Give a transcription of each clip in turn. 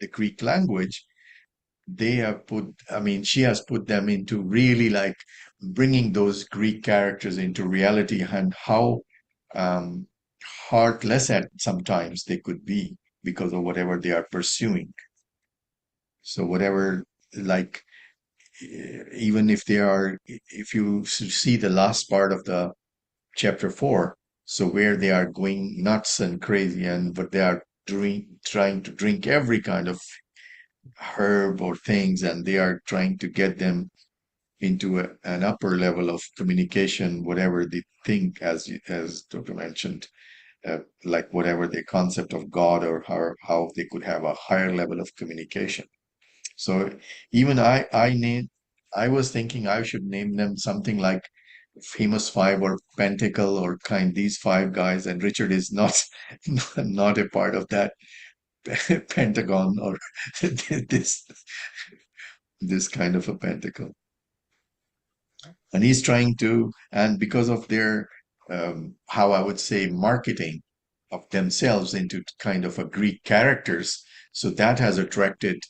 the Greek language, they have put, I mean, she has put them into really like bringing those Greek characters into reality and how um, heartless at sometimes they could be because of whatever they are pursuing. So whatever, like, even if they are, if you see the last part of the chapter 4, so where they are going nuts and crazy, and but they are trying to drink every kind of herb or things, and they are trying to get them into an upper level of communication, whatever they think, as Dr. mentioned, like whatever the concept of God, or how they could have a higher level of communication. So even I was thinking I should name them something like Famous Five or Pentacle or kind these five guys, and Richard is not not a part of that pentagon or this this kind of a pentacle. And he's trying to, and because of their how I would say marketing of themselves into kind of a Greek characters, so that has attracted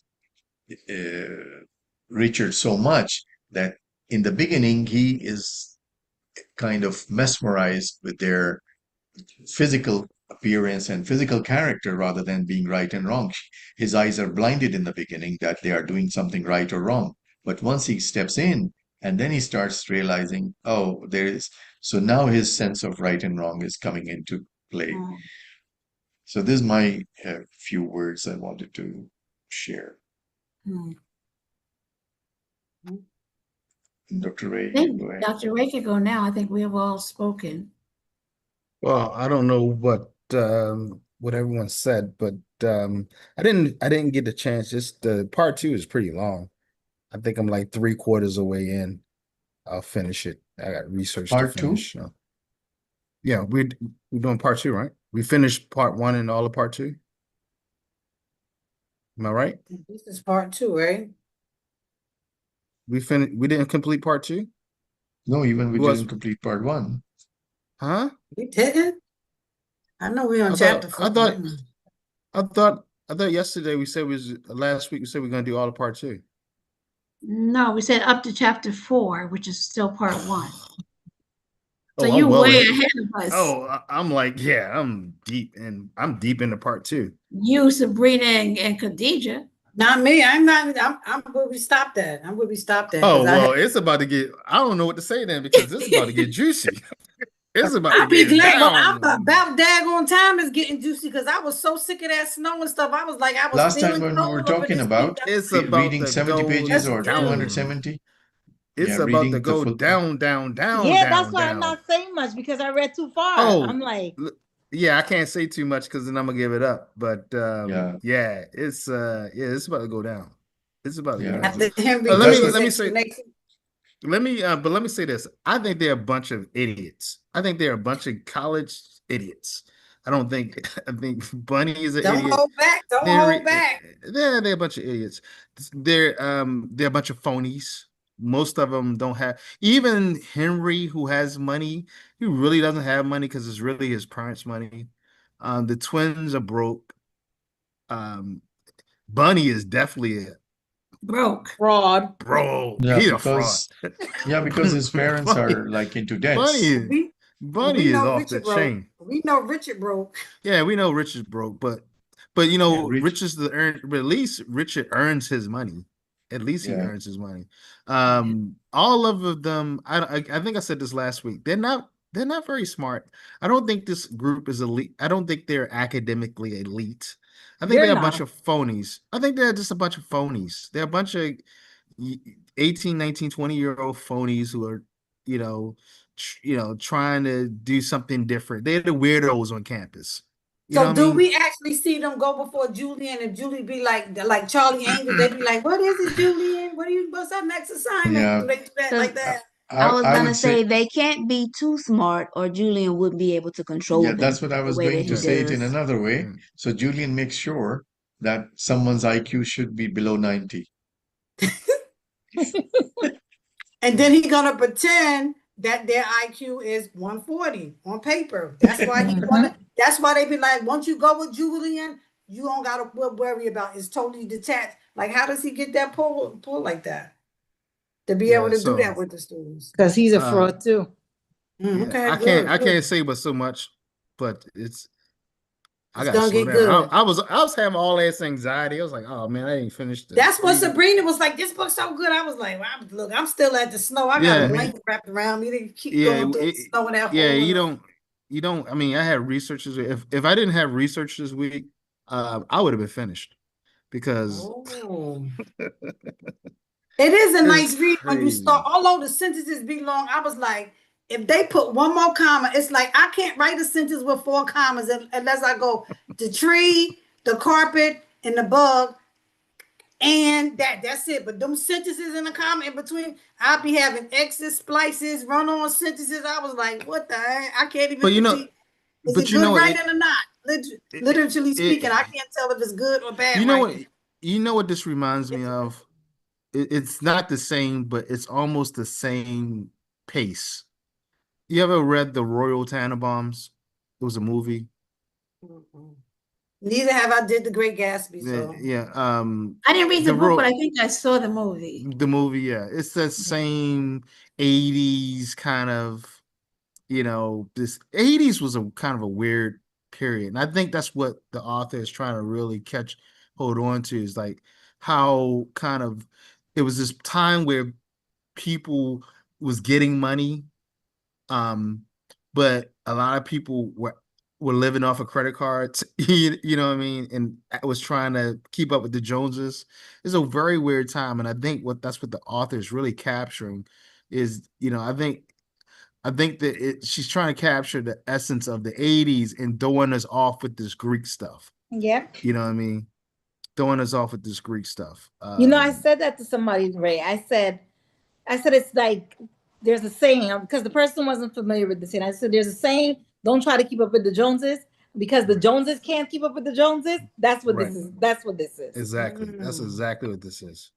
Richard so much that in the beginning he is kind of mesmerized with their physical appearance and physical character rather than being right and wrong. His eyes are blinded in the beginning that they are doing something right or wrong. But once he steps in and then he starts realizing, oh, there is, so now his sense of right and wrong is coming into play. So this is my few words I wanted to share. Dr. Ray, go ahead. Dr. Ray can go now. I think we have all spoken. Well, I don't know what everyone said, but I didn't get the chance. Just the part 2 is pretty long. I think I'm like 3/4 away in. I'll finish it. I got research to Part 2? finish. Yeah, we're doing part 2, right? We finished part 1 and all of part 2. Am I right? This is part 2, right? We didn't complete part 2? No, even we didn't complete part 1. Huh? We didn't? I know we're on chapter 4. I thought yesterday we said last week we said we're gonna do all of part 2. No, we said up to chapter 4, which is still part 1. So Oh, you're well way ahead of us. Oh, I'm like, yeah, I'm deep into part 2. You, Sabrina, and Khadija. Not me. I'm where we stopped at. I'm where we stopped at. Oh, well, it's about to get, I don't know what to say then because it's about to get juicy. It's about to get glad. down. Well, I'm about daggone time is getting juicy because I was so sick of that snow and stuff. I was like, I was Last time feeling when we were talking about it's about reading 70 pages or 270. It's about to go down. Yeah, that's why I'm not saying much because I read too far. Oh, I'm like, yeah, I can't say too much because then I'm gonna give it up. But yeah, it's about to go down. It's about to go down. Let me say this. I think they're a bunch of idiots. I think they're a bunch of college idiots. I think Bunny is an idiot. Don't hold back. They're a bunch of idiots. They're a bunch of phonies. Most of them don't have, even Henry, who has money, he really doesn't have money because it's really his parents' money. The twins are broke. Bunny is definitely fraud. Bro, yeah, he's because, a fraud. Yeah, because his parents are like into debt. Bunny is off the chain. We know Richard broke. Yeah, we know Richard's broke, but you know, Richard's but at least Richard earns his money. At least he earns his money. All of them, I think I said this last week. They're not very smart. I don't think this group is elite. I don't think they're academically elite. I think they're a bunch of phonies. I think they're just a bunch of phonies. They're a bunch of 18, 19, 20-year-old phonies who are, trying to do something different. They're the weirdos on campus. So do we actually see them go before Julian and Julie be like Charlie Angel? They be like, "What is it, Julian? What's our next assignment?" Yeah. Do they do that like that? I was gonna say they can't be too smart, or Julian wouldn't be able to control them. Yeah, that's what I was going to say it in another way. So Julian makes sure that someone's IQ should be below 90. And then he's gonna pretend that their IQ is 140 on paper. That's why that's why they be like, "Won't you go with Julian? you don't gotta worry about. It's totally detached. Like, how does he get that pull like that? To be able to do that with the students? Because he's a fraud too. Okay, I can't say but so much, but I gotta gonna slow get down. good. I was having all this anxiety. I was like, oh man, I ain't finished this. That's what Sabrina was like. This book's so good. I was like, well, look, I'm still at the snow. I got a blanket wrapped around me to keep going through the snow in that hole. Yeah, you don't. I mean, I had researchers. If I didn't have research this week, I would have been finished because it is a nice read crazy. when you start. Although the sentences be long, I was like, if they put one more comma, it's like I can't write a sentence with 4 commas unless I go the tree, the carpet, and the bug. And that's it. But them sentences in the comma in between, I'll be having X's, splices, run-on sentences. I was like, what the heck? I can't even is it good writing or not? Literally speaking, I can't tell if it's good or bad writing. You know what this reminds me of? It's not the same, but it's almost the same pace. You ever read The Royal Tenenbaums? It was a movie. Neither have I did The Great Gatsby. So I didn't read the book, but I think I saw the movie. The movie, yeah, it's the same 80s kind of. This 80s was a kind of a weird period, and I think that's what the author is trying to really hold on to, is like how kind of it was this time where people was getting money, but a lot of people were living off of credit cards, you know what I mean, and was trying to keep up with the Joneses. It's a very weird time, and I think that's what the author is really capturing is, I think that she's trying to capture the essence of the 80s and throwing us off with this Greek stuff. Yep. You know what I mean? Throwing us off with this Greek stuff. I said that to somebody, Ray. I said it's like there's a saying, because the person wasn't familiar with the saying. I said there's a saying, don't try to keep up with the Joneses, because the Joneses can't keep up with the Joneses. That's what this is. That's what this is. Exactly. That's exactly what this is.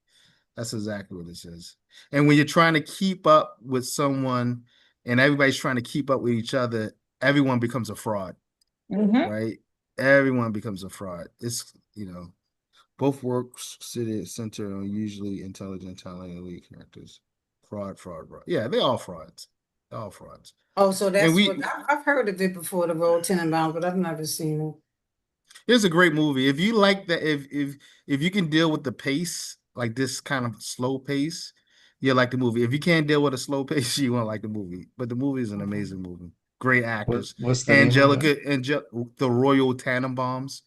That's exactly what this is. And when you're trying to keep up with someone and everybody's trying to keep up with each other, everyone becomes a fraud, right? Everyone becomes a fraud. It's, both works center on usually intelligent, talented elite characters. Fraud. Yeah, they're all frauds. They're all frauds. Oh, so that's what I've heard of it before, The Royal Tenenbaums, but I've never seen it. It's a great movie. If you like that, if you can deal with the pace, like this kind of slow pace, you'll like the movie. If you can't deal with a slow pace, you won't like the movie. But the movie is an amazing movie. Great actors. What's the Angelica, The Royal Tenenbaums,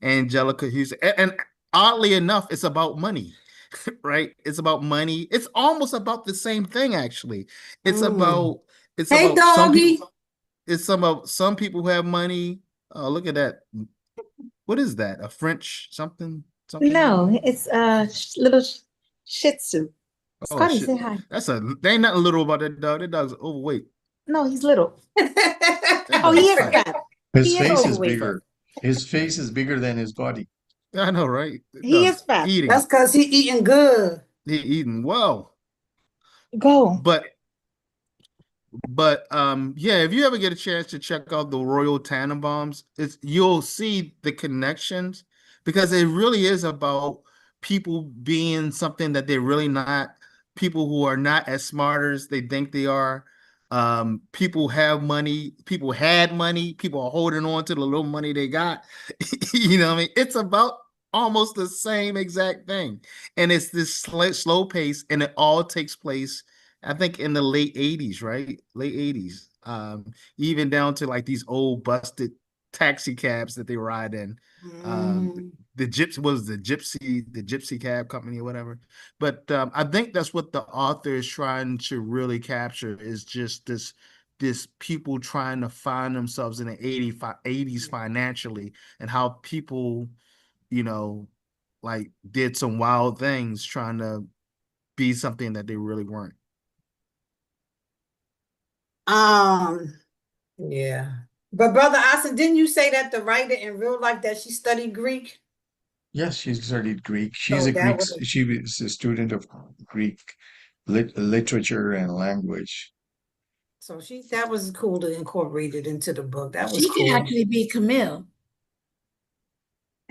Angelica Houston. And oddly enough, it's about money, right? It's about money. It's almost about the same thing, actually. It's about some people who have money. Oh, look at that. What is that? A French something? No, it's a little Shih Tzu. Scotty, say hi. There ain't nothing little about that dog. That dog's overweight. No, he's little. Oh, he is fat. His face is bigger. His face is bigger than his body. I know, right? He is fat. Eating. That's because he eating good. He eating well. Go. But yeah, if you ever get a chance to check out The Royal Tenenbaums, you'll see the connections, because it really is about people being something that they're really not, people who are not as smart as they think they are. People have money, people had money, people are holding on to the little money they got. You know what I mean? It's about almost the same exact thing. And it's this slow pace, and it all takes place, I think, in the late 80s, right? Late 80s. Even down to like these old busted taxi cabs that they ride in. The gypsy cab company or whatever. But I think that's what the author is trying to really capture, is just this people trying to find themselves in the 80s financially, and how people, like did some wild things trying to be something that they really weren't. Yeah. But Brother Asa, didn't you say that the writer in real life that she studied Greek? Yes, she studied Greek. She was a student of Greek literature and language. So that was cool to incorporate it into the book. That was She cool. can actually be Camille.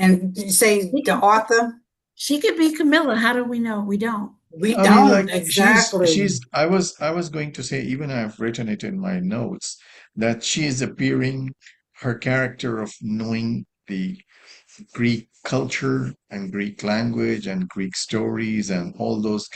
And you say the author? She could be Camilla. How do we know? We don't. We I mean, don't like exactly. I was going to say, even I've written it in my notes, that she is appearing, her character of knowing the Greek culture and Greek language and Greek stories and all those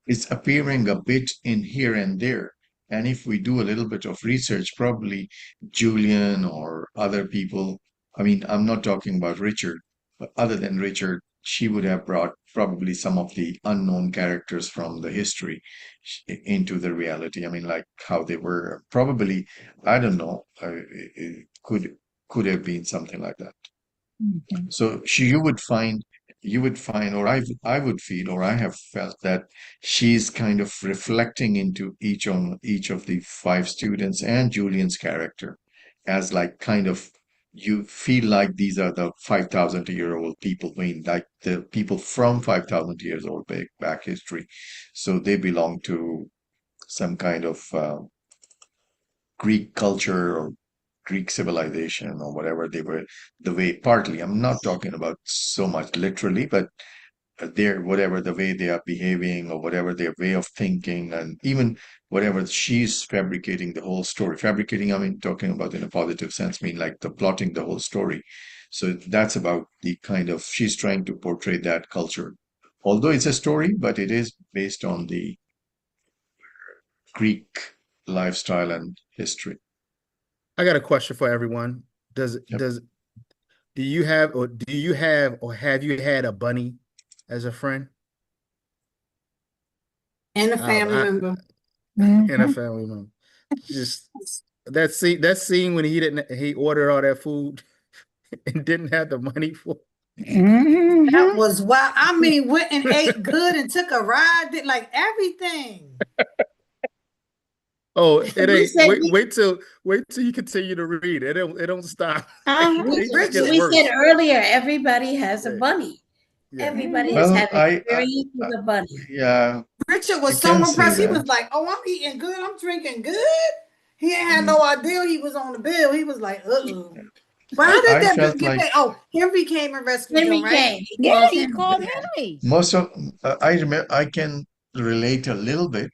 is appearing a bit in here and there. And if we do a little bit of research, probably Julian or other people, I mean, I'm not talking about Richard, but other than Richard, she would have brought probably some of the unknown characters from the history into the reality. I mean, like how they were probably, I don't know, it could have been something like that. So you would find, or I would feel, or I have felt that she's kind of reflecting into each of the five students and Julian's character as like kind of you feel like these are the 5,000-year-old people, I mean, like the people from 5,000 years old back history. So they belong to some kind of Greek culture or Greek civilization or whatever they were, the way partly, I'm not talking about so much literally, but their whatever the way they are behaving or whatever their way of thinking, and even whatever she's fabricating the whole story. Fabricating, I mean, talking about in a positive sense, mean like the plotting the whole story. So that's about the kind of she's trying to portray that culture. Although it's a story, but it is based on the Greek lifestyle and history. I got a question for everyone. Yep. Do you have or have you had a bunny as a friend? And a family member. And a family member. Just that scene when he ordered all that food and didn't have the money for it. That was wild. I mean, went and ate good and took a ride, did like everything. Oh, it ain't. Wait till you continue to read. It don't stop. We said earlier, everybody has a bunny. Yeah. Everybody Well, has had experience with a bunny. Yeah. Richard was so impressed. He was like, "Oh, I'm eating good. I'm drinking good." He ain't had no idea he was on the bill. He was like, "Uh-oh." But how did that bill get paid? Oh, Henry came and rescued him, right? Yeah, he called Henry. Most of I remember I can relate a little bit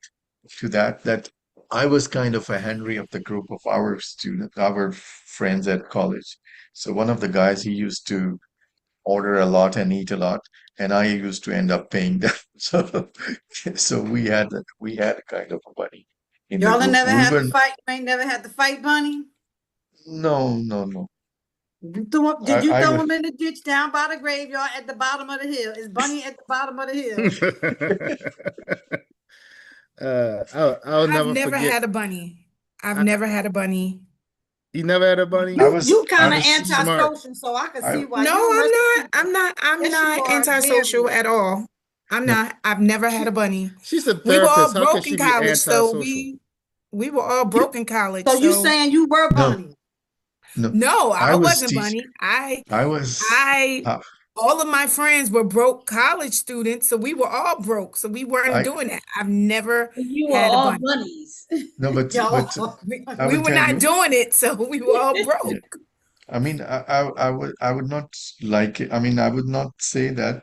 to that I was kind of a Henry of the group of our friends at college. So one of the guys, he used to order a lot and eat a lot, and I used to end up paying them. So we had kind of a buddy in the Y'all group. never had to fight. You ain't never had to fight, Bunny. No. Did you throw him in the ditch down by the graveyard at the bottom of the hill? Is Bunny at the bottom of the hill? I've never had a bunny. I've never had a bunny. You never had a bunny? You kind of antisocial, so I can see why. No, I'm not antisocial at all. I'm not. I've never had a bunny. She's a therapist. We were all How broke in college, so we were all broke in college. So you saying you were Bunny? No, I wasn't Bunny. All of my friends were broke college students, so we were all broke. So we weren't doing that. I've never had a bunny. Bunnies. No, but we were not doing it, so we were all broke. Yeah. I mean, I would not like it. I mean, I would not say that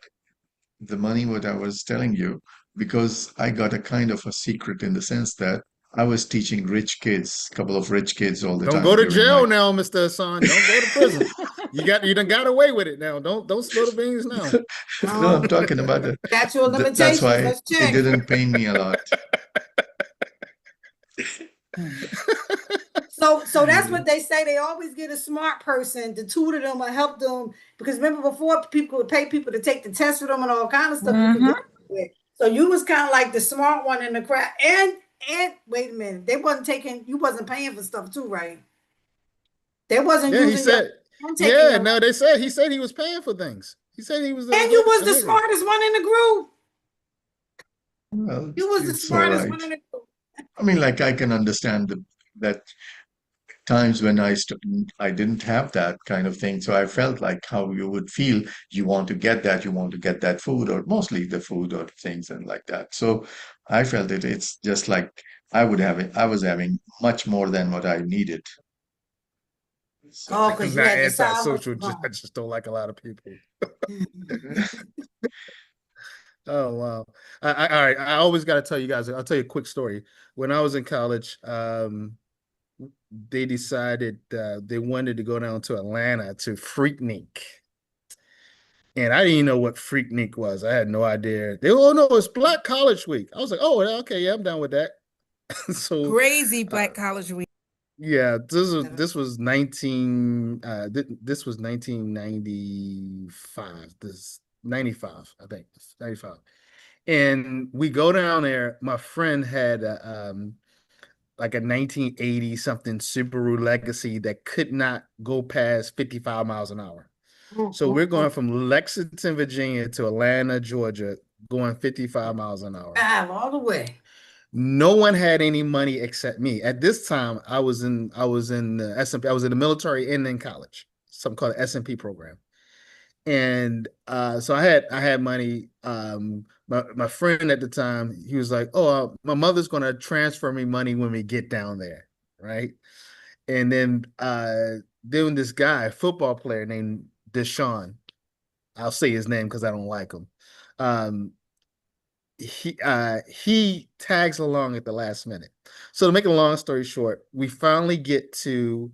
the money what I was telling you, because I got a kind of a secret in the sense that I was teaching rich kids, a couple of rich kids all the time. Don't go to jail now, Mr. Hassan. Don't go to prison. You done got away with it now. Don't spill the beans now. No, I'm talking about it. That's your limitation. That's why it didn't pain me a lot. So that's what they say. They always get a smart person to tutor them or help them. Because remember before, people would pay people to take the test for them and all kind of stuff. So you was kind of like the smart one in the crowd. And wait a minute, you wasn't paying for stuff too, right? They wasn't using he said, he said he was paying for things. He said he was. And you was the smartest one in the group. Well, you was the smartest one in the group. I mean, like I can understand that times when I didn't have that kind of thing. So I felt like how you would feel. You want to get that food, or mostly the food or things and like that. So I felt it's just like I was having much more than what I needed. Oh, because I'm you not had to decide antisocial. which I just don't like a lot of people. one. Oh wow! All right. I always got to tell you guys. I'll tell you a quick story. When I was in college, they decided they wanted to go down to Atlanta to Freaknik. And I didn't even know what Freaknik was. I had no idea. They, oh no, it's Black College Week. I was like, oh, okay, yeah, I'm down with that. So Crazy Black College Week. yeah, this was 1995. This 95, I think. 95. And we go down there. My friend had like a 1980 something Subaru Legacy that could not go past 55 miles an hour. So we're going from Lexington, Virginia to Atlanta, Georgia, going 55 miles an hour. All the way. No one had any money except me. At this time, I was in the S&P. I was in the military and in college, something called the S&P program. And so I had money. My friend at the time, he was like, "Oh, my mother's going to transfer me money when we get down there, right?" And then this guy, football player named Deshaun, I'll say his name because I don't like him. He tags along at the last minute. So to make a long story short, we finally get to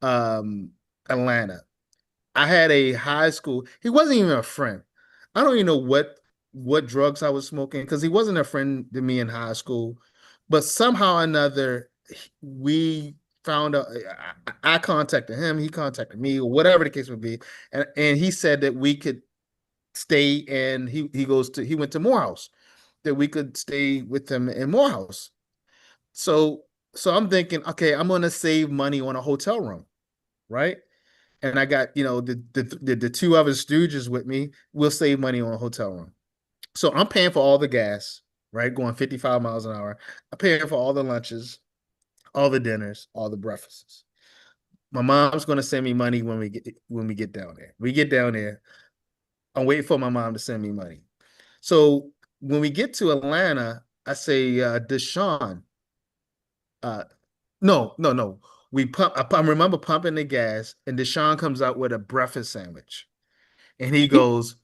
Atlanta. I had a high school. He wasn't even a friend. I don't even know what drugs I was smoking because he wasn't a friend to me in high school. But somehow or another, we found out. I contacted him. He contacted me, or whatever the case would be, and he said that we could stay. And he went to Morehouse, that we could stay with him in Morehouse. So I'm thinking, okay, I'm gonna save money on a hotel room, right? And I got, the two other stooges with me. We'll save money on a hotel room. So I'm paying for all the gas, right? Going 55 miles an hour. I'm paying for all the lunches, all the dinners, all the breakfasts. My mom's going to send me money when we get down there. We get down there. I'm waiting for my mom to send me money. So when we get to Atlanta, I say, Deshaun, no. I remember pumping the gas, and Deshaun comes out with a breakfast sandwich. And he goes,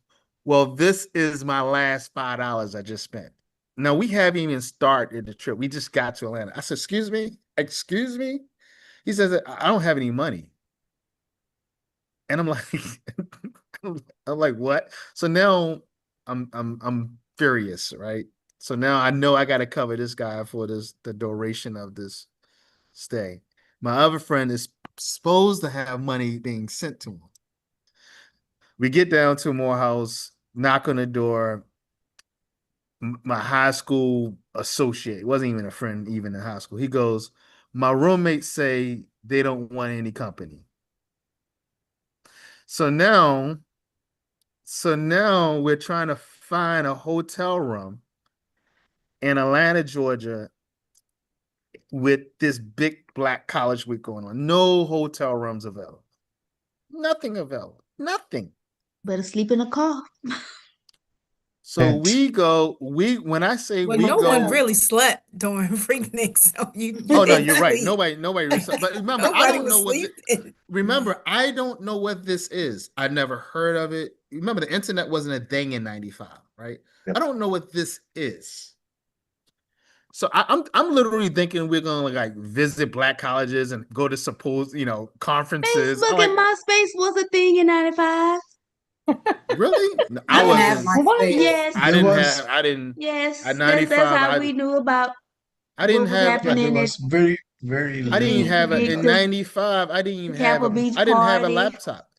"Well, this is my last $5 I just spent." Now we haven't even started the trip. We just got to Atlanta. I said, "Excuse me? Excuse me?" He says, "I don't have any money." And I'm like, I'm like, what? So now I'm furious, right? So now I know I gotta cover this guy for the duration of this stay. My other friend is supposed to have money being sent to him. We get down to Morehouse, knock on the door. My high school associate, wasn't even a friend even in high school. He goes, "My roommates say they don't want any company." So now we're trying to find a hotel room in Atlanta, Georgia, with this big Black College Week going on. No hotel rooms available. Nothing available. Nothing. Better sleep in a car. So when I say Well, we no go, one really slept during Freaknik, so you oh no, didn't you're right. sleep. Nobody. But remember, I Nobody don't know was what. sleeping. Remember, I don't know what this is. I never heard of it. Remember, the internet wasn't a thing in '95, right? Yep. I don't know what this is. So I'm literally thinking we're gonna like visit Black colleges and go to conferences. Facebook and MySpace was a thing in 95. Really? No, I I didn't have wasn't. my What? space. Yes, I There didn't was, have. I didn't. yes. At That's 95, how we knew about I didn't what was have. yeah, there happening at was very, very I didn't even little have a the in online. the, '95. the Capitol Beach I didn't have a party. laptop.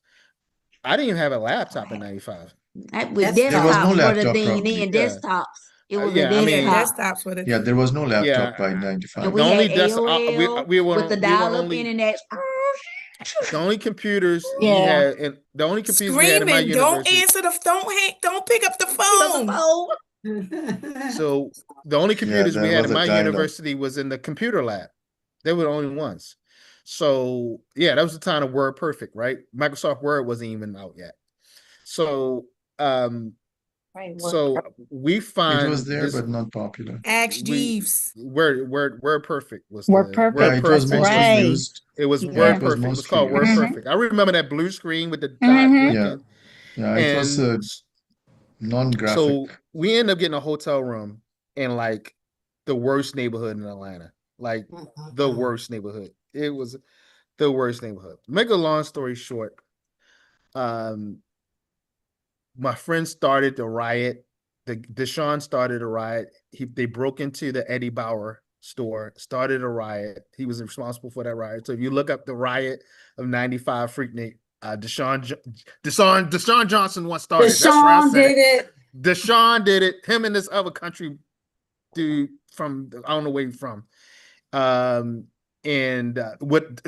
I didn't even have a laptop in '95. With That's There was no desktops were the laptop thing probably. then. Yeah. Desktops. It was a Yeah. I Yeah, mean, desktop. desktops were the Yeah, there thing. was no laptop by yeah. And 95. The we had only desk AOL with the we were dial-up only internet. the only computers we Yeah. had and the only computers we had in my Screaming, don't university. answer don't pick up the Pick up the phone. phone. So the only Yeah, computers we there had was in a my dial-up. university was in the computer lab. They were the only ones. So yeah, that was the time of WordPerfect, right? Microsoft Word wasn't even out yet. So So we It find was there, this but not popular. Ask we Jeeves. word perfect was Word the Perfect. Yeah, word it was perfect mostly was right. used. it was Yeah, word it was perfect. It was mostly called word used. perfect. I remember that blue screen with the dot Mhm. Yeah, blinking. yeah, it was And non-graphic. so we end up getting a hotel room in like the worst neighborhood in Atlanta. Like the worst neighborhood. It was the worst neighborhood. Make a long story short, um, my friend started the riot. Deshaun started a riot. They broke into the Eddie Bauer store, started a riot. He was responsible for that riot. So if you look up the riot of '95 Freaknik, Deshaun Johnson once started. That's where I Deshaun said did it. Deshaun did it. Him and this other country dude from I don't know where he's from. And what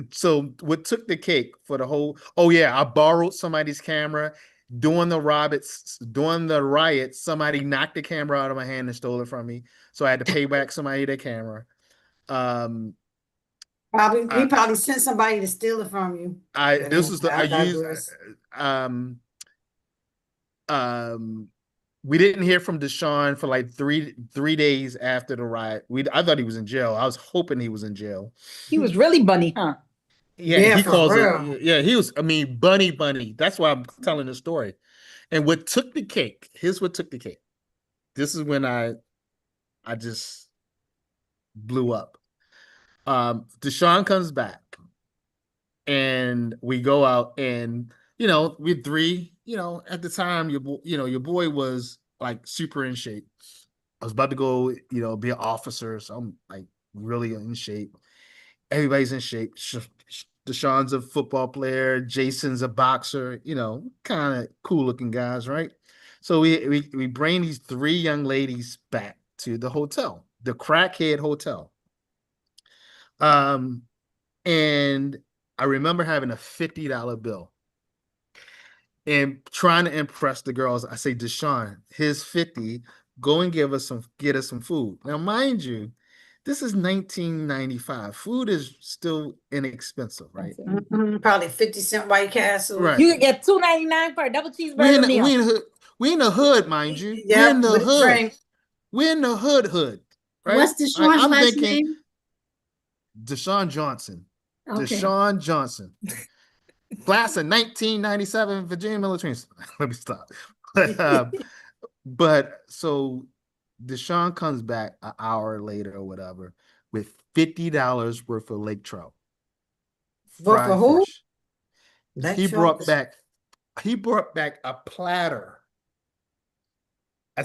took the cake for the whole? Oh yeah, I borrowed somebody's camera during the riot. Somebody knocked the camera out of my hand and stole it from me, so I had to pay back somebody their camera. He probably sent somebody to steal it from you. I digress. We didn't hear from Deshaun for like three days after the riot. I thought he was in jail. I was hoping he was in jail. He was really bunny, huh? Yeah, he for calls real. it. Yeah, he was. I mean, bunny. That's why I'm telling the story. And what took the cake? Here's what took the cake. This is when I just blew up. Deshaun comes back, and we go out, and we're three. At the time, your boy was like super in shape. I was about to go, be an officer, so I'm like really in shape. Everybody's in shape. Deshaun's a football player. Jason's a boxer. Kind of cool looking guys, right? So we bring these three young ladies back to the hotel, the Crackhead Hotel. And I remember having a $50 bill and trying to impress the girls. I say, Deshaun, here's 50. Go and get us some food. Now, mind you, this is 1995. Food is still inexpensive, right? Probably 50-cent White Castle. Right. You could get $2.99 for a double cheeseburger meal. We in the hood, mind you. Yeah, we're in the hood. Drink. We're in the hood. Right? What's Deshaun's last name? Deshaun Johnson. Okay. Deshaun Johnson. Class of 1997 Virginia military. Let me stop. But so Deshaun comes back an hour later or whatever with $50 worth of lake trout. For who? He brought back a platter, a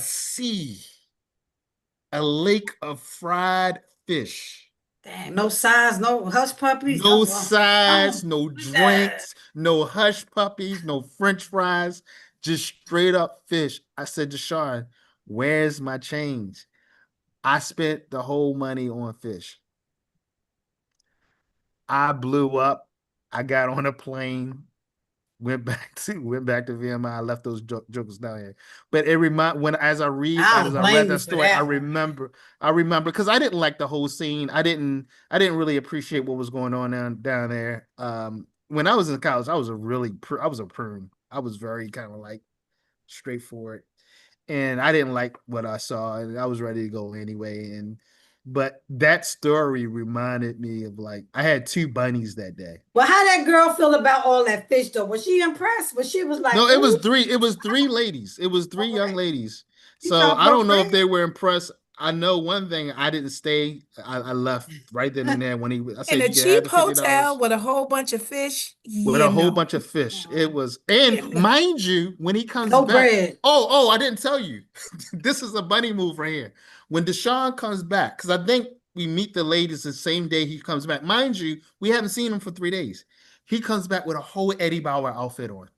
lake of fried fish. Dang, no size, no hush puppies. No sides, no drinks, no hush puppies, no French fries, just straight up fish. I said to Deshaun, where's my change? I spent the whole money on fish. I blew up. I got on a plane, went back to VMI. I left those jokers down here. But it as I read that story, I remember because I didn't like the whole scene. I didn't really appreciate what was going on down there. When I was in college, I was a prune. I was very kind of like straightforward, and I didn't like what I saw, and I was ready to go anyway. But that story reminded me of like I had two bunnies that day. Well, how that girl feel about all that fish though? Was she impressed? Was she like no? It was three ladies. It was three young ladies. So I don't know if they were impressed. I know one thing. I didn't stay. I left right then and there when I said in a cheap hotel with a whole bunch of fish. With a whole bunch of fish. It was, and mind you, when he comes back. Bread. Oh, I didn't tell you. This is a bunny move right here. When Deshaun comes back, because I think we meet the ladies the same day he comes back. Mind you, we haven't seen him for 3 days. He comes back with a whole Eddie Bauer outfit on.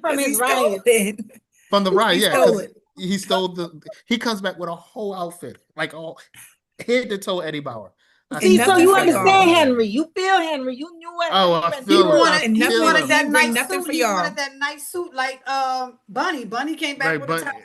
From his riot. From the riot, yeah. He comes back with a whole outfit, like all head to toe Eddie Bauer. See, so you understand, Henry. You feel Henry. You knew what. Oh, I feel it. You wanted that nice nothing suit. For he y'all. wanted that nice suit like Bunny. Bunny came back with a tie.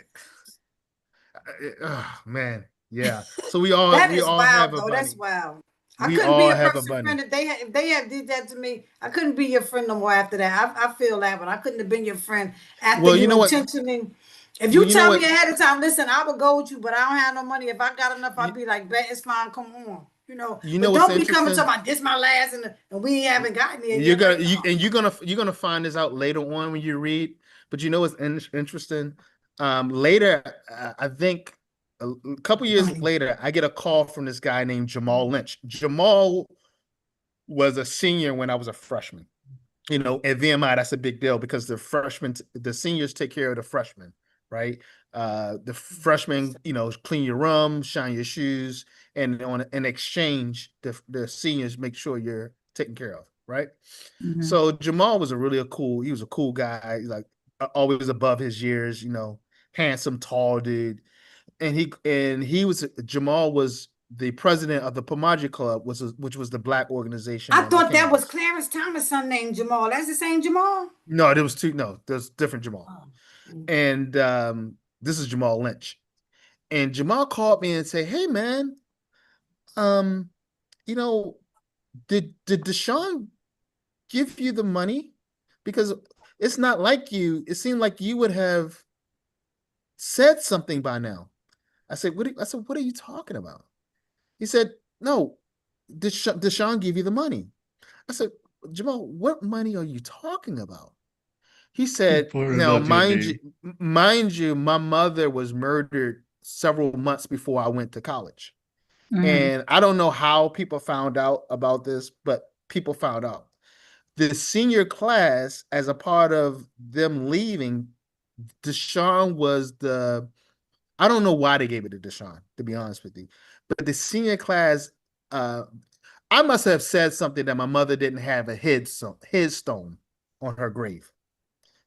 Oh, man, yeah. So we all that we is all wild, have a though. bunny. That's wild. I We couldn't all be a have a person bunny. friend if they had did that to me. I couldn't be your friend no more after that. I feel that, but I couldn't have been your friend after Well, you know what? intentioning. If you Well, you know tell what? me ahead of time, listen, I will go with you, but I don't have no money. If I got enough, I'd be like, bet it's fine, come on. You know, but what's don't be coming interesting? to this my last and we haven't gotten there You're yet. you're gonna find this out later on when you read. But you know what's interesting? Later, I think a couple years later, I get a call from this guy named Jamal Lynch. Jamal was a senior when I was a freshman. You know, at VMI, that's a big deal because the seniors take care of the freshmen, right? The freshmen, you know, clean your room, shine your shoes, and in exchange, the seniors make sure you're taken care of, right? So Jamal was he was a cool guy. He's like always above his years, you know, handsome, tall dude. Jamal was the president of the Pomaji Club, which was the black organization. I On the thought that was campus. Clarence Thomas' son named Jamal. That's the same Jamal? No, there was two. No, there's different Jamal. And this is Jamal Lynch. And Jamal called me and said, "Hey, man, you know, did Deshaun give you the money? Because it's not like you. It seemed like you would have said something by now." I said, "What are you talking about?" He said, "No, Deshaun give you the money." I said, "Jamal, what money are you talking about?" He said, "Now, mind you, my mother was murdered several months before I went to college." And I don't know how people found out about this, but people found out. The senior class, as a part of them leaving, Deshaun was I don't know why they gave it to Deshaun, to be honest with you. But the senior class, I must have said something that my mother didn't have a headstone on her grave.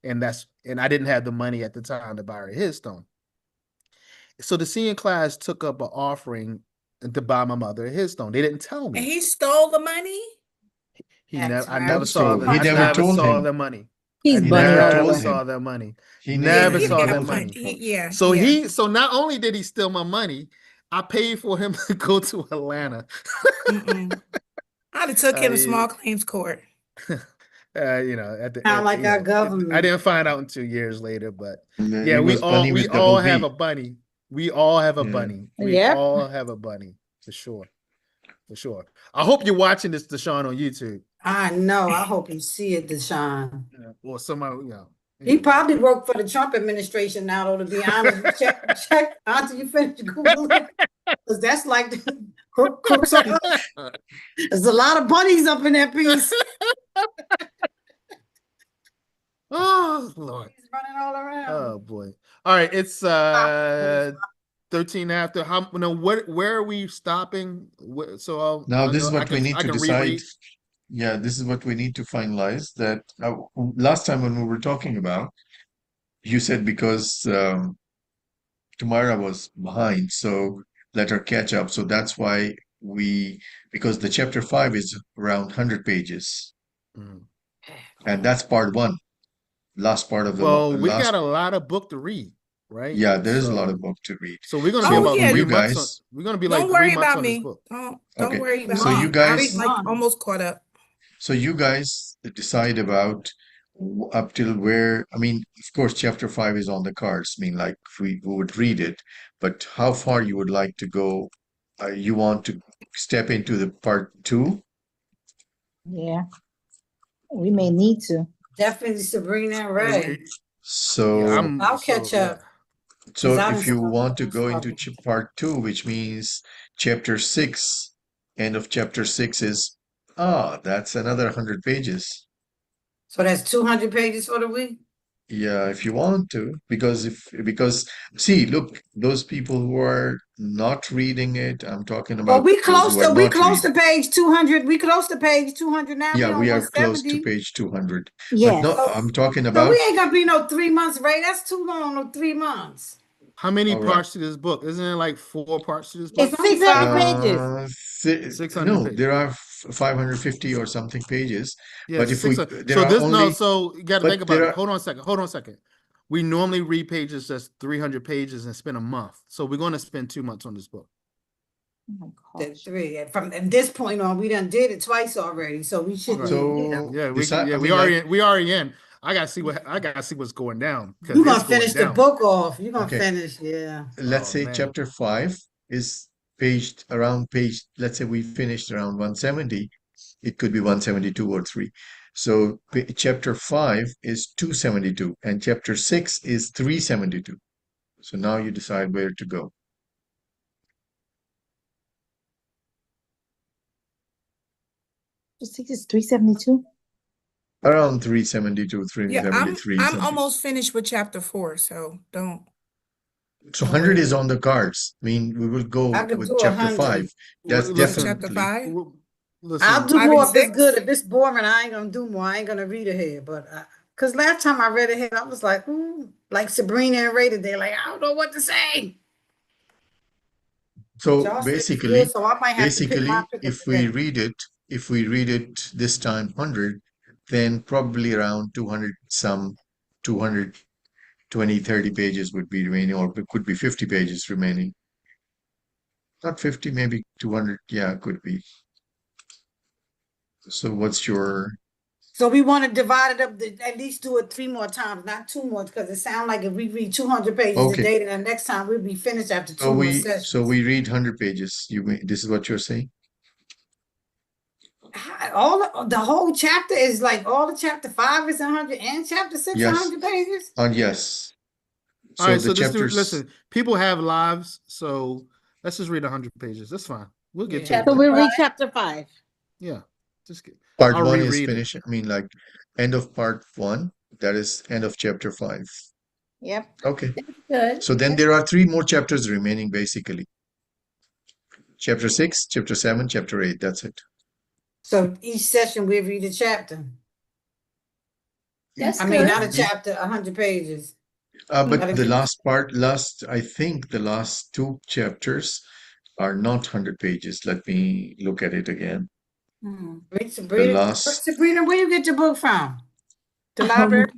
And I didn't have the money at the time to buy her headstone. So the senior class took up an offering to buy my mother a headstone. They didn't tell me. And he stole the money? I never saw the He never told him. the money. He's I bunny never all ever over. saw that money. He Never never saw that told money. him. Yeah. So not only did he steal my money, I paid for him to go to Atlanta. I'd have took him to small claims court. You know, our government. I didn't find out until years later, but yeah, It we was Bunny with all double have B. a bunny. We all have a Yeah. bunny. We Yep. all have a bunny for sure. For sure. I hope you're watching this, Deshaun, on YouTube. I know. I hope you see it, Deshaun. Or somebody, you know. He probably worked for the Trump administration now, though, to be honest. Check after you finish Googling. Because that's like crooks. There's a lot of bunnies up in that piece. Oh, Lord. He's running all around. Oh, boy. All right. It's 13 after. Where are we stopping? Now, this is what we need to decide. Yeah, this is what we need to finalize. That last time when we were talking about, you said because Tamara was behind, so let her catch up. So that's why because the chapter 5 is around 100 pages. And that's part 1. Last part of the we got a lot of book to read, right? Yeah, there's a lot of book to read. So we're gonna be about 3 months. We're gonna be like don't worry 3 months about on me. this book. Don't worry about so me. You guys I'm almost caught up. So you guys decide about up till where, I mean, of course, chapter 5 is on the cards. I mean, like we would read it, but how far you would like to go? You want to step into the part 2? Yeah, we may need to. Definitely Sabrina and Ray. So I'll catch up. So if you want to go into part 2, which means chapter 6, end of chapter 6 is, that's another 100 pages. So that's 200 pages for the week? Yeah, if you want to, because see, look, those people who are not reading it, I'm talking about. Well, we close to page 200. We close to page 200 now. Yeah, we are close to page 200. Yeah. But no, I'm talking about. So we ain't gonna be no 3 months, Ray. That's too long. No 3 months. How many parts to this book? Isn't there like 4 parts to this book? It's 600 pages. 600 no, pages. there are 550 or something pages. Yeah, but if you got to think about it. Hold on a second. We normally read pages that's 300 pages and spend a month. So we're going to spend 2 months on this book. Oh my gosh. 3. From this point on, we done did it twice already, so we should. So we already in. I gotta see what's going down because You're gonna it's going finish the down. book off. You're gonna Okay. finish, yeah. Let's Oh, say man. chapter 5 is let's say we finished around 170. It could be 172 or 3. So chapter 5 is 272 and chapter 6 is 372. So now you decide where to go. The 6 is 372. Around 372, Yeah, 373, I'm something. almost finished with chapter 4, so don't. So Don't 100 worry is about on the cards. I mean, we will go I could with do chapter 100. 5. That's Listen, chapter definitely. 5. Listen, I'll do 5 more and if it's good. 6. If it's boring, I ain't gonna do more. I ain't gonna read ahead. But because last time I read ahead, I was like, ooh, like Sabrina and Rita. They're like, I don't know what to say. So Y'all said it's basically, good, so I might have to pick up if today. we read it this time 100, then probably around 200 220, 30 pages would be remaining, or it could be 50 pages remaining. Not 50, maybe 200. Yeah, could be. So what's your... So we want to divide it up, at least do it 3 more times, not 2 more, because it sounds like if we read 200 pages a Okay. day, then the next time we'll be finished after 2 So more we sessions. read 100 pages. This is what you're saying? The whole chapter is like all the chapter 5 is 100 and chapter 6 Yes. 100 pages. Yes. all So right, the so just chapters. listen. People have lives, so let's just read 100 pages. That's fine. We'll get Yeah. to So it. we read chapter 5. Yeah, just get. Part I'll 1 is reread it. finished. I mean, like end of part 1. That is end of chapter 5. Yep. Okay. Good. So then there are 3 more chapters remaining, basically. Chapter 6, chapter 7, chapter 8. That's it. So each session we read a chapter. That's I mean, good. not a chapter, 100 pages. But Gotta the get- I think the last 2 chapters are not 100 pages. Let me look at it again. Read Sabrina. Sabrina, where you get your book from? The library?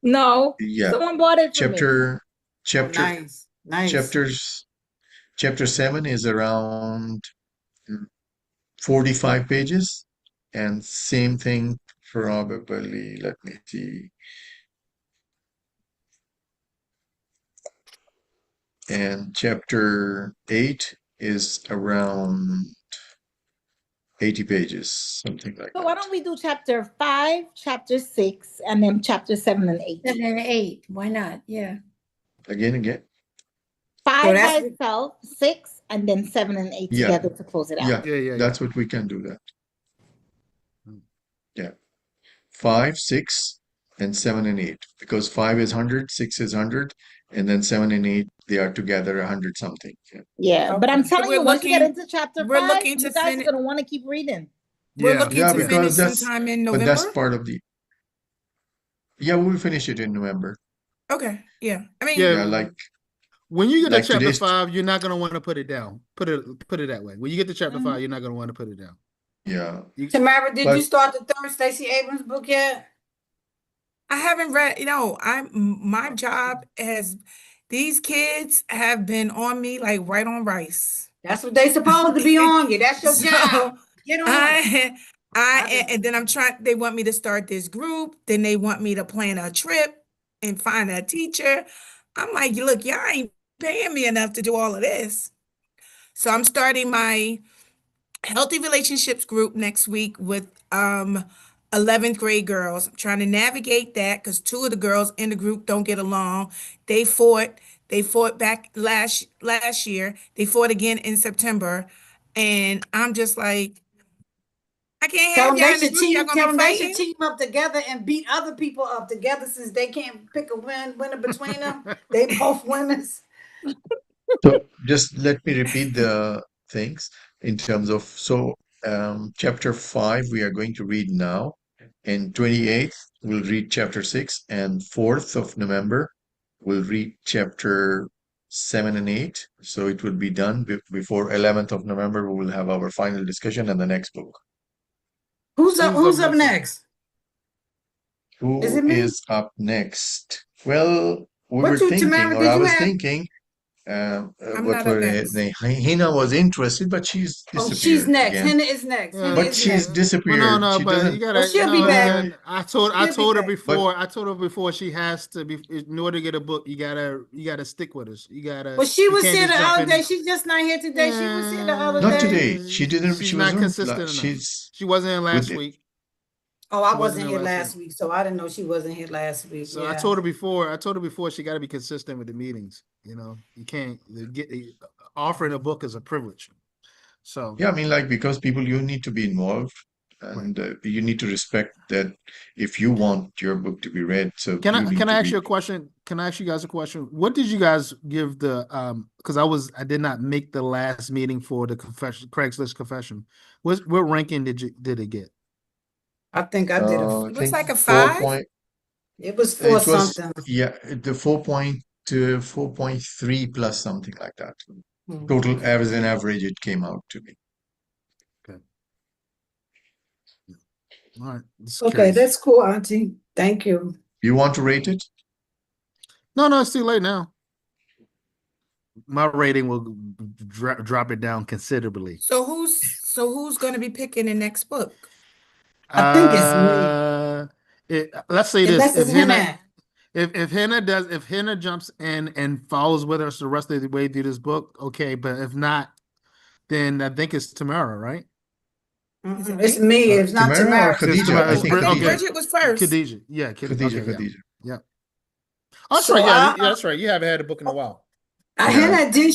No, Yeah. someone bought it for me. Oh, nice. Chapter 7 is around 45 pages, and same thing probably, let me see. And chapter 8 is around 80 pages, something like So why that. don't we do chapter 5, chapter 6, and then chapter 7 and 8? 7 and 8. Why not? Yeah. Again. 5 by itself, 6, and then 7 and 8 Yeah. together to close it out. Yeah, that's what we can do that. Yeah. 5, 6, and 7 and 8. Because 5 is 100, 6 is 100, and then 7 and 8, they are together 100 something. Yeah, but I'm telling We're you, once you get into chapter we're 5, looking you to guys are finish. going to want to keep reading. We're looking Yeah, to because finish that's sometime in but that's November. part of the... Yeah, we'll finish it in November. Okay. Yeah. I mean, Yeah, like when you get to like chapter today's... 5, you're not gonna want to put it down. Put it that way. When you get to chapter 5, you're not gonna want to put it down. Yeah. Tamara, did But- you start the third Stacey Abrams book yet? I haven't read, my job has, these kids have been on me like right on rice. That's what they supposed to be on you. That's your So, job. Get on. and then they want me to start this group, then they want me to plan a trip and find a teacher. I'm like, look, y'all ain't paying me enough to do all of this. So I'm starting my healthy relationships group next week with 11th grade girls. I'm trying to navigate that because 2 of the girls in the group don't get along. They fought back last year. They fought again in September. And I'm just like, I can't Tell have them y'all they in the should group. Y'all team. gonna Tell be them they should fighting. team up together and beat other people up together since they can't pick a winner between them. They both winners. So just let me repeat the things in terms of... So chapter 5 we are going to read now, and 28th we'll read chapter 6, and 4th of November we'll read chapter 7 and 8. So it will be done before 11th of November. We will have our final discussion and the next book. Who's up next? Who Is it me? is up next? Well, we What were you, thinking, Tamara, or did I you was have- thinking, I'm what not were up her next. name? Hina was interested, but she's Oh, she's disappeared next. again. Henna is next. Henna But is she's next. Well, disappeared. no, She but doesn't. you gotta. Well, she'll no, be you back. gotta. I She'll be told her back. before. I told her before she has to be in order to get a book. You gotta stick with us. You gotta. Well, she you was can't here just the jump other in. day. She's just not here today. She was here the other Not day. today. She didn't. She's She not wasn't. consistent enough. She's She wasn't in last with week. Oh, I She wasn't in here last week, so I didn't know she wasn't here last week. So Yeah. I told her before she got to be consistent with the meetings. You know, you can't get offering a book is a privilege. So yeah. I mean, like because people, you need to be involved, and you need to respect that if you want your book to be read. So can you need I to ask be. you a question? Can I ask you guys a question? What did you guys give the because I did not make the last meeting for the confession Craigslist confession. What ranking did it get? I think I did I It was think like a 4 5. point. it was for It was something. the 4.3 plus something like that. Hmm. Total as an average, it came out to me. Okay. All right. Okay, that's cool, Auntie. Thank you. You want to rate it? No, it's too late now. My rating will drop it down considerably. So who's going to be picking the next book? I think it's me. Let's say Unless this: it's Henna. if Henna jumps in and follows with us the rest of the way through this book, okay. But if not, then I think it's Tamara, right? It's me. It's not Tamara or Tamara. Khadija? I think I thought Khadija. Bridget was first. Khadija, yeah, Khadija. yeah. Oh, that's So right. Yeah, that's right. You haven't had a book in a while. Henna did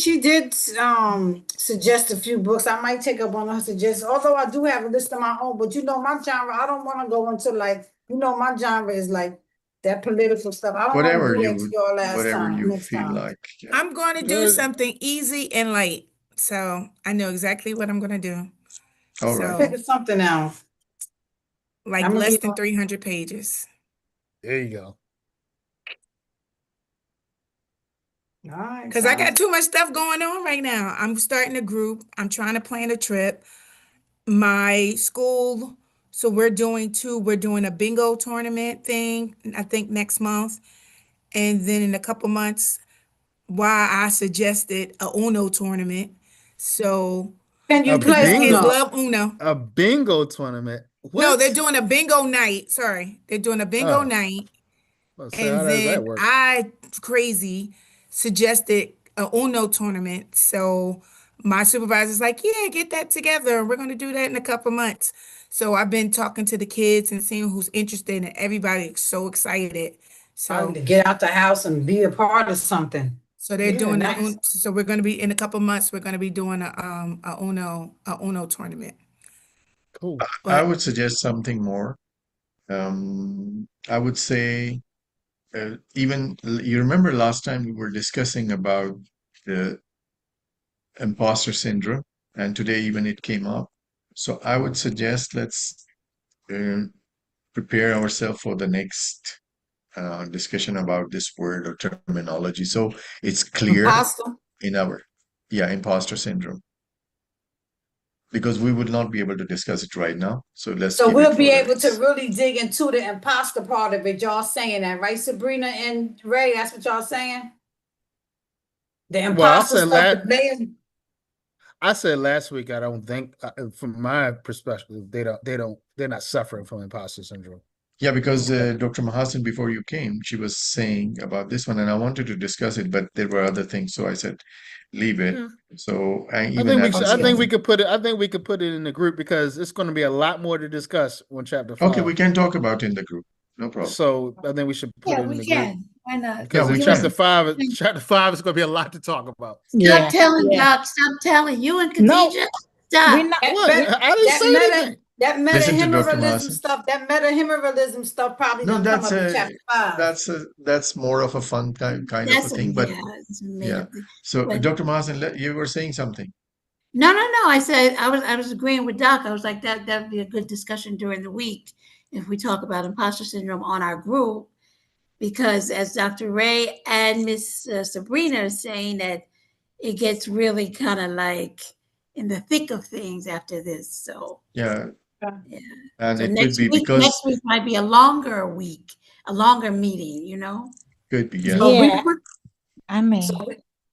suggest a few books. I might take up on her suggestions, although I do have a list of my own, but my genre, I don't want to go into my genre is like that political stuff. I don't want Whatever to do that you to y'all next feel time. like. Yeah. I'm going to do something easy and light. So I know exactly what I'm going to do. All right. Pick something else. Like less than 300 pages. There you go. All right. Because I got too much stuff going on right now. I'm starting a group. I'm trying to plan a trip. My school, so we're doing a bingo tournament thing, I think next month. And then in a couple months, why I suggested a Uno tournament. So can you play kids Uno? love Uno. A bingo tournament. What? No, they're doing a bingo night. Sorry. They're doing a bingo night. And then I crazy suggested a Uno tournament. So my supervisor's like, yeah, get that together. We're going to do that in a couple months. So I've been talking to the kids and seeing who's interested, and everybody's so excited. So to get out the house and be a part of something. So they're doing so we're going to be in a couple months. We're going to be doing a Uno tournament. Cool. I would suggest something more. I would say. Even you remember last time we were discussing about the imposter syndrome, and today even it came up. So I would suggest let's prepare ourselves for the next discussion about this word or terminology, so it's clear in our imposter syndrome, because we would not be able to discuss it right now. So we'll be able to really dig into the imposter part of it. Y'all saying that, right, Sabrina and Ray? That's what y'all saying? The imposter stuff. I said last week, I don't think, from my perspective, they're not suffering from imposter syndrome. Yeah, because Dr. Mahasan, before you came, she was saying about this one, and I wanted to discuss it, but there were other things, so I said, leave it. So I think we could put it. I think we could put it in the group because it's going to be a lot more to discuss on chapter 5. Okay, we can talk about it in the group. No problem. So I think we should put it in the group. Why not? Because chapter 5 is going to be a lot to talk about. Stop telling Doc. Stop telling you and Khadija. Stop. What? I didn't say anything. That metahemeralism stuff probably gonna come up in chapter 5. That's more of a fun kind of a thing, but yeah. So Dr. Mahasan, you were saying something. No. I said I was agreeing with Doc. I was like that'd be a good discussion during the week if we talk about imposter syndrome on our group, because as Dr. Ray and Miss Sabrina are saying, that it gets really kind of like in the thick of things after this. So yeah. And so it could be because next week might be a longer week, a longer meeting, Could be, I mean.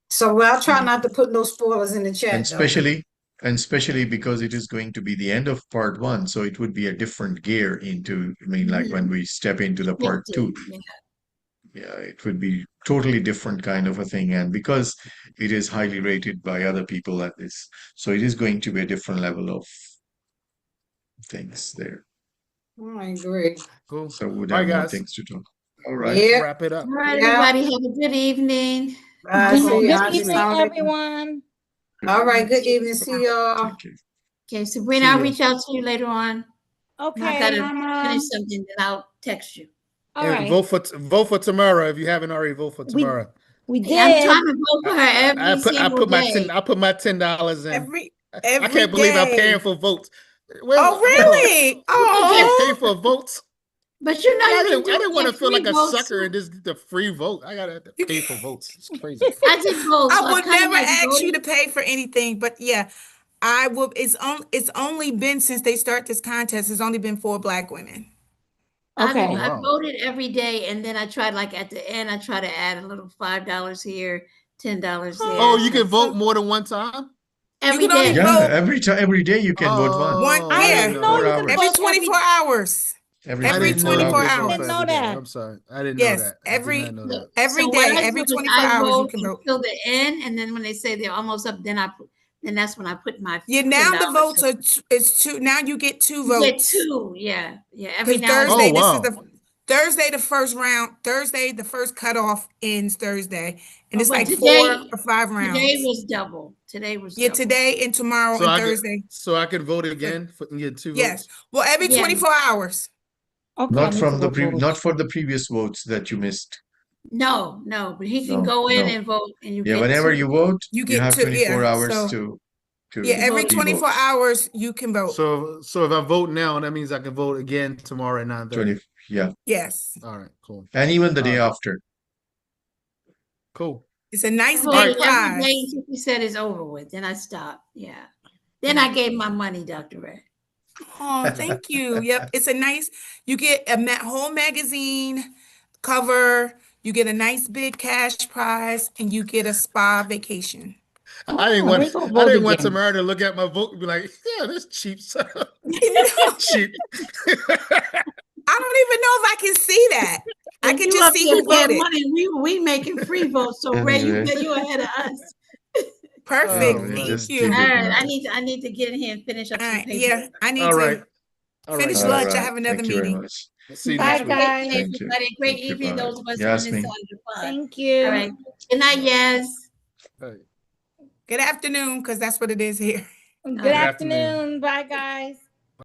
So I'll try not to put no spoilers in the chat. And though. especially because it is going to be the end of part 1, so it would be a different gear into, I mean, like when we step into the part 2. Yeah, it would be totally different kind of a thing. And because it is highly rated by other people at this, so it is going to be a different level of things there. I agree. Cool. So we'd All have right, more guys. things to talk. All right. Let's Yeah. wrap it up. All right, Yeah. everybody, have a good evening. Bye. See you. Good evening, everyone. All right. Good evening. See y'all. Thank you. Okay, Sabrina, See I'll ya. reach out to you later on. I Okay. gotta finish something, then I'll text you. All And right. vote for Tamara if you haven't already. Vote for Tamara. We Hey, I'm did. trying to vote for her every single day. I put my $10 in. Every I can't believe I'm day. paying for votes. Oh, really? I Oh, pay for votes. But you know, I you can didn't want to get feel like free a votes, sucker too. and just get the free vote. I gotta pay for votes. It's crazy. I did both. I So would kinda never like ask you to voted. pay for anything, but yeah, I will. It's only been since they start this contest. It's only been 4 Black women. Okay. I wow. voted every day, and then I tried, like, at the end, I try to add a little $5 here, $10 there. Oh, you so can vote more than one time? every can only day. vote- Yeah, every day you can vote once. Oh, I Yeah. didn't know you could Every vote 24 hours. Every I Every didn't know you 24 could vote hours. for Didn't know every day. that. I'm sorry. I didn't Yes, know that. I did not know that. every So what day, I every do is 24 I hours you vote can vote. until the end, and then when they say they're almost up, then that's when I put my Yeah, now the $10. votes are it's 2. Now you get 2 You get votes. 2, yeah, every Because now and Thursday, then. Oh, this is wow. Thursday, the first round. Thursday, the first cutoff ends Thursday, and it's But like today 4 or 5 rounds. Today was double. Yeah, today and tomorrow and Thursday. So I could vote again and get 2 Yes. votes? Well, every 24 hours. Okay. Not from the not for the previous votes that you missed. No, but he can No, go in no. and vote, and you Yeah, get whenever 2. you vote, You you get have 2. 24 Yeah. hours So to yeah, every be 24 votes. hours you can vote. So if I vote now, that means I can vote again tomorrow at 9:30. Yeah. Yes. All right, cool. And even the day All right. after. Cool. It's a nice I big voted every prize. day until he said it's over with. Then I stopped. Yeah. Then I gave my money, Dr. Ray. Oh, thank you. Yep. It's a nice, you get a whole magazine cover, you get a nice big cash prize, and you get a spa vacation. I didn't want Tamara to look at my vote and be like, yeah, that's cheap. Cheap. I don't even know if I can see that. I can just see who voted. Money. We making free votes. So Ray, you ahead of us. Perfect. Oh, Thank you. All right. I need to get in here and finish up some paper. Yeah, I need All to right. finish All lunch. right. I have another Thank you very meeting. much. See you Bye, next week. guys. Thank you. Everybody, great Thank you. evening. Bye. Those of us Yasmin. on this side of the pod. Thank you. All right. Good night, Yas. Hey. Good afternoon, because that's what it is here. Good afternoon. Bye, guys.